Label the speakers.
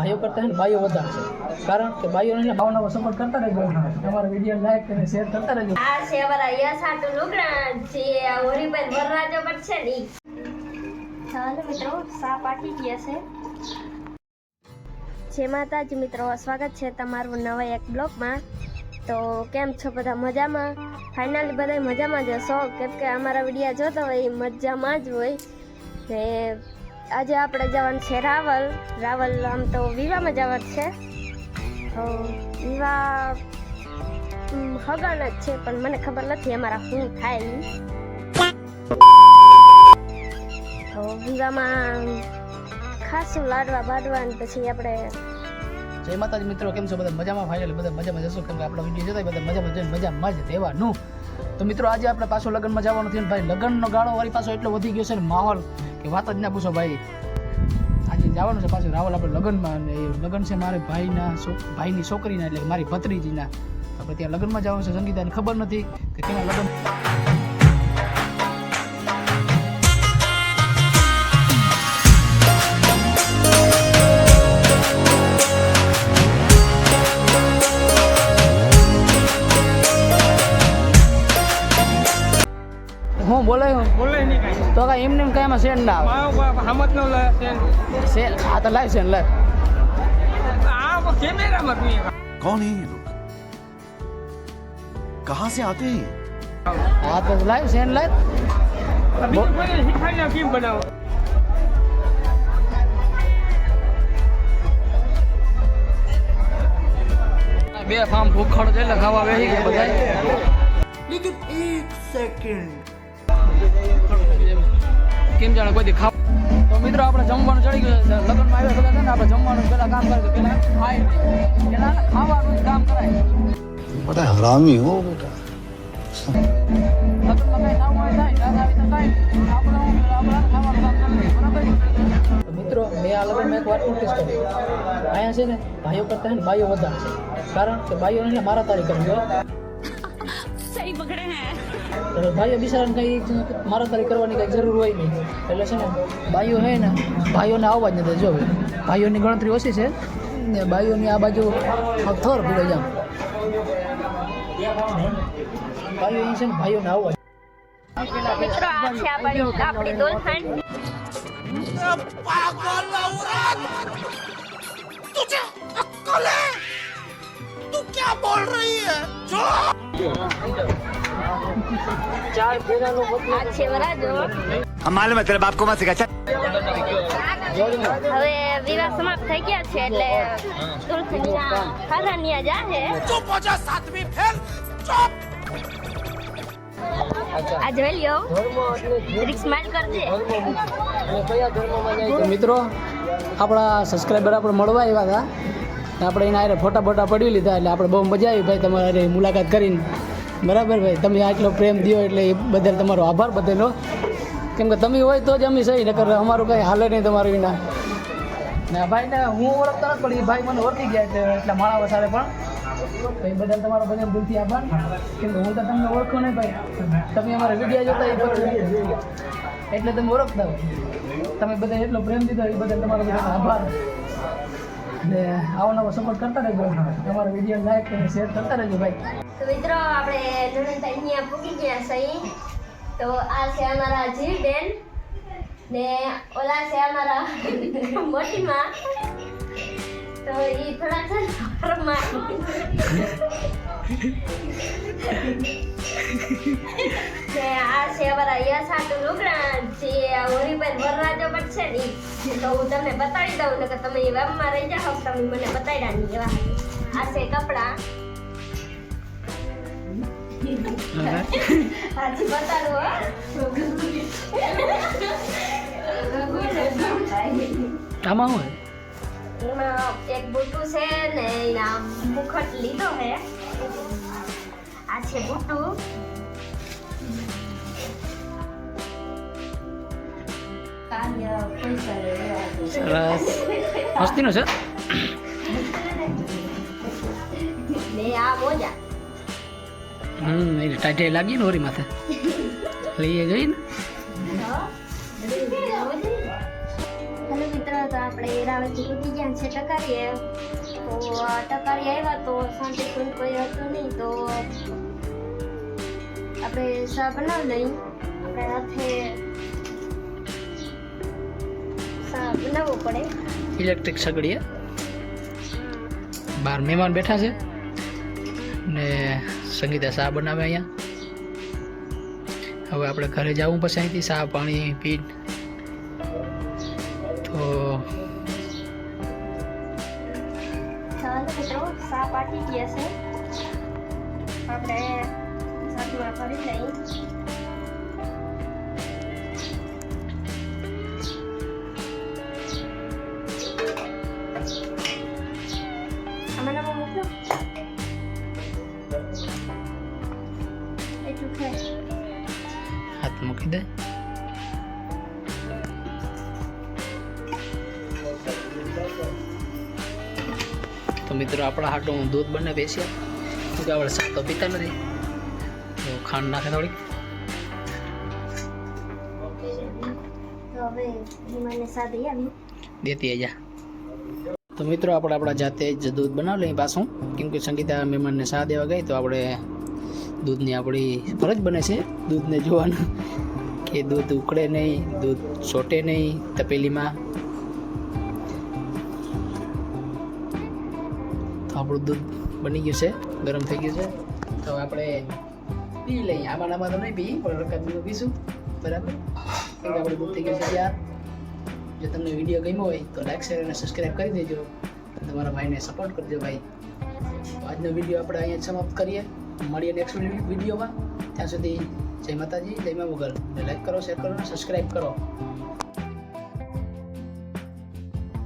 Speaker 1: ભાઈઓ કરતા है भाइयों વધારે છે કારણ કે ભાઈઓને ભાવનાઓ સપોર્ટ કરતા રહેજો તમારા વિડિયો લાઈક અને શેર કરતા રહેજો
Speaker 2: આ છે અમારા યસાટુ લુગડા જે હોરીભાઈ વરરાજો પર છે ની ચાલો મિત્રો સા પાટી ગયા છે જય માતાજી મિત્રો સ્વાગત છે તમારું નવા એક બ્લોગમાં તો કેમ છો બધા મજામાં ફાઇનલી બધા મજામાં જ હશો કેમ કે અમારા વિડીયો જોતા હોય એ મજામાં જ હોય ને આજે આપણે જવાનું છે રાવલ આમ તો વિવાહમાં જવાનું છે તો વિવાહ હગાના જ છે પણ મને ખબર નથી અમારા શું થાય તો વિવાહમાં ખાસું લાડવા બાડવા ને પછી આપણે
Speaker 1: જય માતાજી મિત્રો કેમ છો બધા મજામાં ફાઇનલી બધા મજામાં જશો કેમ કે આપણો વિડીયો જોતા બધા મજામાં જોઈને મજામાં જ રહેવાનું તો મિત્રો આજે આપણે પાછો લગ્નમાં જવાનું થયું ભાઈ લગ્નનો ગાળો વાળી પાછો એટલો વધી ગયો છે ને માહોલ કે વાત જ ના પૂછો ભાઈ આજે જવાનું છે પાછું રાવલ આપણે લગ્નમાં અને એ લગ્ન છે મારે ભાઈની છોકરીના એટલે મારી ભત્રીજીના આપણે ત્યાં લગ્નમાં જવાનું છે સંગીતાને ખબર નથી કે કેવા લગ્ન હું બોલે નહીં કઈ તો કઈ એમને કઈ એમાં સેન્ડ ના આવે હમત નો લે સેન્ડ આ તો લાઈવ સેન્ડ લે આ કેમેરા માં
Speaker 3: कौन है ये लोग कहां से आते हैं
Speaker 1: આ તો લાઈવ સેન્ડ લાઈવ
Speaker 4: अभी तो कोई सिखाना કેમ બનાવો
Speaker 1: બે ફામ ભૂખડ છે એટલે ખાવા બેસી ગયા બધા
Speaker 3: लेकिन एक सेकंड
Speaker 1: કેમ જાણે કોઈ ખાવ તો મિત્રો આપણે જમવાનું ચડી ગયું છે લગ્નમાં આવ્યા બધા છે ને આપણે જમવાનું પેલા કામ કરે પેલા ખાઈ પેલા ખાવાનું જ કામ કરાય
Speaker 3: बड़ा हरामी हो बेटा
Speaker 1: લગ્નમાં કઈ ના હોય થાય ના આવી તો કાંઈ આપણે ખાવાનું કામ કરીએ બરાબર તો મિત્રો મેં આ લગ્નમાં એક વાત નોટિસ કરી અહીંયા છે ને ભાઈઓ કરતા ને ભાઈઓ વધારે છે કારણ કે ભાઈઓને મારા તારી કરવી હોય
Speaker 2: સહી પકડે હે
Speaker 1: ભાઈઓ બિચારાને કંઈ મારા તારી કરવાની કંઈ જરૂર હોય નહીં એટલે છે ને ભાઈઓ હે ને ભાઈઓને આવવા જ નથી જો ભાઈઓની ગણતરી ઓછી છે ને ભાઈઓની આ બાજુ થોર પીડો જામ ભાઈઓ અહીં છે ને ભાઈઓને આવવા
Speaker 2: મિત્રો આ છે આપણી દોલખાન
Speaker 3: पागल औरत तुझे अक्ल है तू क्या बोल रही है
Speaker 1: ચાર ફેરાનો મતલબ
Speaker 2: આ છે વરાજો
Speaker 3: हम मालूम है तेरे बाप को मत सिखा
Speaker 2: હવે વિવાહ સમાપ્ત થઈ ગયા છે એટલે દુલ્હનિયા હરાનિયા જાહે
Speaker 3: चुप हो जा सातवीं फेल चुप
Speaker 2: આ જોઈ લ્યો જરીક સ્માઈલ કરજે
Speaker 1: તો મિત્રો આપણા સબસ્ક્રાઈબર આપણે મળવા આવ્યા હતા આપણે એના હારે ફોટા બોટા પડી લીધા એટલે આપણે બહુ મજા આવી ભાઈ તમારે મુલાકાત કરીને બરાબર ભાઈ તમે આટલો પ્રેમ દો એટલે એ બદલ તમારો આભાર બદલો કેમ કે તમે હોય તો જ અમે સહી નકર અમારું કંઈ હાલે નહીં તમારું વિના ને ભાઈને હું ઓળખતા નથી પણ એ ભાઈ મને ઓળખી ગયા એટલે મારા વસારે પણ ભાઈ બદલ તમારો બધા દિલથી આભાર કેમ કે હું તો તમને ઓળખું નહીં ભાઈ તમે અમારા વિડીયો જોતા એટલે તમે ઓળખતા હોય તમે બધા એટલો પ્રેમ દીધો એ બદલ તમારો બધાનો આભાર ને આવો નવો સપોર્ટ કરતા રહેજો તમારા વિડીયો લાઈક અને શેર કરતા રહેજો ભાઈ
Speaker 2: તો મિત્રો આપણે નણંદ અહીંયા પૂકી ગયા સહી તો આ છે અમારા જીવબેન ને ઓલા છે અમારા મોટી માં તો એ થોડા છે ફરમા કે આ છે અમારા યસાટુ લુગડા જે હોરીભાઈ વરરાજો પર છે ને તો હું તમને બતાવી દઉં ને કે તમે એ વેબમાં રહી જાઓ તમે મને બતાવ્યા નહીં એવા આ છે કપડા આજે બતાડું
Speaker 1: આમાં હોય
Speaker 2: એમાં એક બુટ્ટુ છે ને એના મુખટ લીધો હે આ છે બુટ્ટુ
Speaker 1: સરસ મસ્તીનો છે
Speaker 2: ને આ મોજા
Speaker 1: એ ટાઈટ લાગી ને હોરી માથે લઈએ જઈને
Speaker 2: હેલો મિત્રો તો આપણે રાવતી કૂદી ગયા છે ટકારીએ. તો આ ટકારી આવ્યા તો શાંતિ કોઈ હતું નહીં, તો આપણે ચા બનાવી લઈ. આપણે હાથે ચા બનાવવો પડે.
Speaker 1: ઇલેક્ટ્રિક સગડીએ બહાર મહેમાન બેઠા છે ને સંગીતા ચા બનાવે અહીંયા. હવે આપણે ઘરે જવું પછી અહીંથી ચા પાણી પી તો
Speaker 2: ચાલો મિત્રો, ચા પાટી ગયા છે. આપણે સાધુમાં ભરી લઈ. આમાં મૂકો એટલું ખાય.
Speaker 1: હાથ મૂકી દે. તો મિત્રો આપણા હાટું દૂધ બને બેસ્યા, કે આપણે ચા તો પીતા નથી, તો ખાંડ નાખે થોડીક.
Speaker 2: તો હવે મને ચા દઈ આવી.
Speaker 1: દેતી જા. તો મિત્રો આપણે આપણા જાતે જ દૂધ બનાવી લઈએ પાછું, કેમ કે સંગીતા મહેમાનને ચા દેવા ગઈ તો આપણે દૂધની આપણી ફરજ બને છે દૂધને જોવાનું કે દૂધ ઉકળે નહીં, દૂધ છોટે નહીં તપેલીમાં. તો આપણું દૂધ બની ગયું છે, ગરમ થઈ ગયું છે. તો આપણે પી લઈએ. આમાં તો નહીં પી, પણ રકાબીનું પીશું, બરાબર? કેમ કે આપણું દૂધ થઈ ગયું છે તૈયાર. જો તમને વિડીયો ગમ્યો હોય તો લાઈક શેર અને સબસ્ક્રાઈબ કરી દેજો. તમારા ભાઈને સપોર્ટ કરજો ભાઈ. તો આજનો વિડીયો આપણે અહીંયા સમાપ્ત કરીએ. મળીએ નેક્સ્ટ વિડીયોમાં. ત્યાં સુધી જય માતાજી, જય મા મોગલ. લાઈક કરો, શેર કરો અને સબસ્ક્રાઈબ કરો.